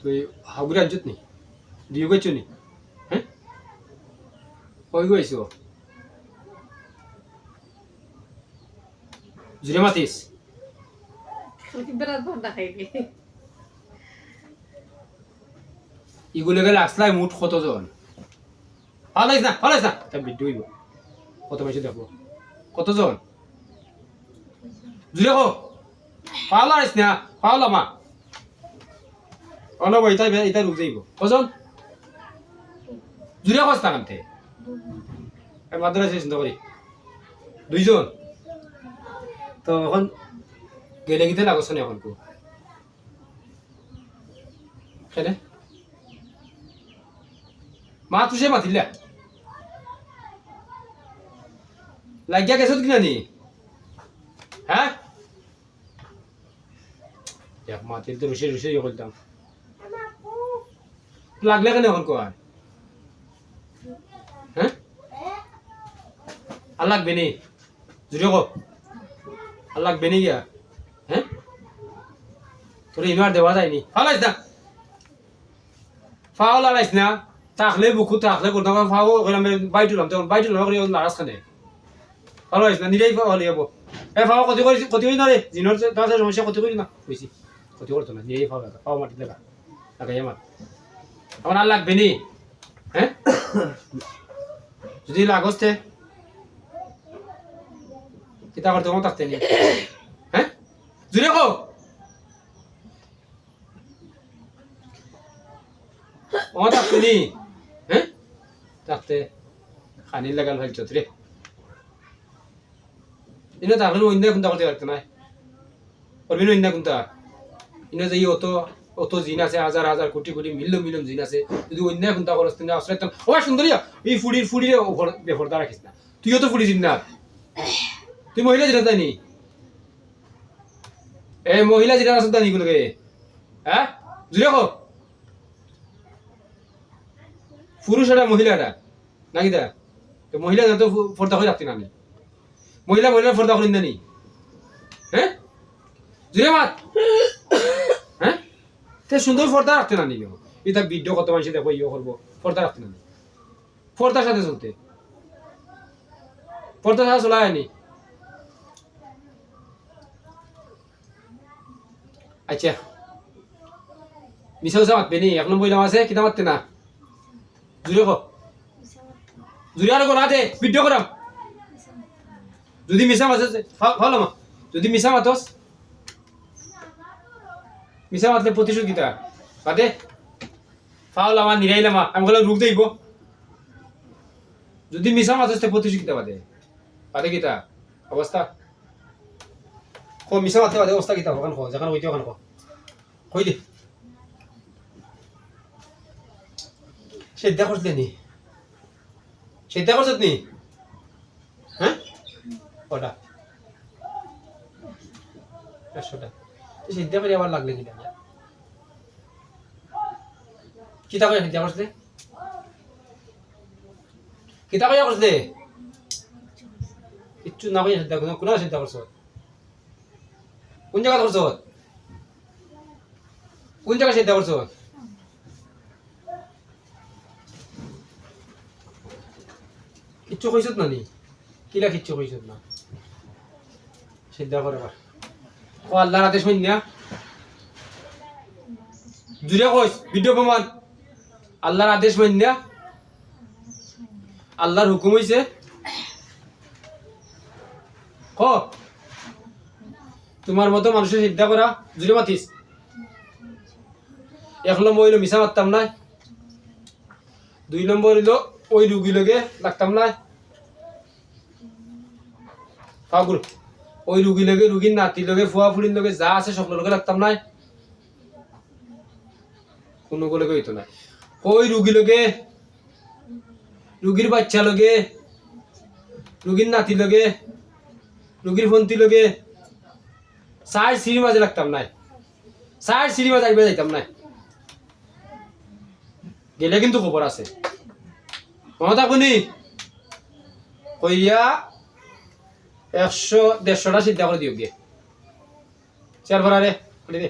তুই হাগুরে আনছত নি দিয়ে গেছ নি হ্যাঁ কই গেছ জুড়ে মাতিস বেড়াত ভর্তা খাইবি ইগুলো গেলে আসলাই মুঠ কতজন ফালাইস না তা ভিডিও হইব কত বেশি দেখবো কতজন জুড়ে কো ফালাইস না ফালা মা অনব এটা রুক যাইব কজন জুড়ে কস না কান্তে মাদ্রাসা চিন্তা করি দুইজন তো এখন গেলে গিতে লাগছ না এখন কো কেনে মা তুসে মাতিলা লাগিয়া গেছত কিনা নি হ্যাঁ এক মাতিল তো রুসে ইয়ে করতাম লাগলে কেন এখন কয় হ্যাঁ আর লাগবে নি জুড়ে কো আর লাগবে নি গিয়া হ্যাঁ তোর ইনার দেওয়া যায়নি ফালাইস না ফাও লাগাইস না তাকলে বুকু তাকলে করতাম ফাও কইলাম বাইটুলাম তখন বাইটুলাম করে নারাজ খানে ফালাইস না নিলেই ফাও লিয়াবো এ ফাও কত করি না রে জিনোর তাতে সমস্যা কত করি না কইছি কত করতো না নিলেই ফাও লাগা ফাও মাটি লাগা লাগাই আমার আমার আর লাগবে নি হ্যাঁ যদি লাগস্তে কিতা করতে মত থাকতে নি হ্যাঁ জুড়ে কো ও থাকতে নি হ্যাঁ থাকতে খানি লাগাল ভাই চত্রে ইনো তাহলে অন্য কোনটা করতে পারতো না করবি না অন্য কোনটা ইনো যে অত জিন আছে হাজার হাজার কোটি কোটি মিলিয়ন জিন আছে যদি অন্য কোনটা করস না আসলে তো ও সুন্দরী এই ফুড়ির বেফরদা রাখিস না তুইও তো ফুড়ি জিন না তুই মহিলা জিনা জানি এই মহিলা জিনা আছে জানি গুলোকে হ্যাঁ জুড়ে কো পুরুষ এটা মহিলাটা নাকি দা তো মহিলা তো ফর্দা করে রাখতে না আমি মহিলা ফর্দা করেন জানি হ্যাঁ জুড়ে মাত হ্যাঁ তে সুন্দর ফর্দা রাখতে না নিও এটা ভিডিও কত মানুষ দেখো ইয়ে করবো ফর্দা রাখতে না ফর্দার সাথে চলতে ফর্দার সাথে চলা হয়নি আচ্ছা মিশা মাতবে নি এক নম্বর আছে কিনা মারতে না জুড়ে কো জুড়ে আর না দে ভিডিও করাম যদি মিশা মাছ ভালো মা যদি মিশা মাতস মিশা মাতলে প্রতিশোধ কিতা বাদে ফাউল আমার নিরাইলাম আমি বললাম রুখ দেব যদি মিশা মাতস প্রতিশোধ কিতা বাদে কিতা অবস্থা কো মিশা মাতে বাদে অবস্থা কিতা ওখান কো যখন হইতে ওখান কো কই দে সেদ্ধা করতে নি সেদ্ধা করছত নি হ্যাঁ কটা 100টা সেদ্ধা করে আবার লাগলে কিনা কিতা করে সেদ্ধা করতে কিতা করে করতে কিচ্ছু না করে সেদ্ধা করছ কোন সেদ্ধা করছ কোন জায়গা করছ কোন জায়গা সেদ্ধা করছ কিচ্ছু কইছত না নি কিলা কিচ্ছু কইছত না সিদ্ধা করে আবার ও আল্লাহর আদেশ হইন না জুড়ে কইস ভিডিও প্রমাণ আল্লাহর আদেশ হইন না আল্লাহর হুকুম হইছে ক তোমার মতো মানুষের সিদ্ধা করা জুড়ে মাতিস এক নম্বর হইলো মিশা মারতাম না 2 নম্বর হইলো ওই রুগী লগে লাগতাম না পাগুল ওই রুগী লগে রুগীর নাতি লগে ফুয়া ফুড়ির লগে যা আছে সকল লগে লাগতাম না কোনো লগে হইতো না ওই রুগী লগে রুগীর বাচ্চা লগে রুগীর নাতি লগে রুগীর ফন্তি লগে সার সিঁড়ি মাঝে লাগতাম না সার সিঁড়ি মাঝে আইবা যাইতাম না গেলে কিন্তু খবর আছে মমতা কোনি কইয়া 100-150টা সিদ্ধা করে দিও গিয়ে চার ভরা রে দে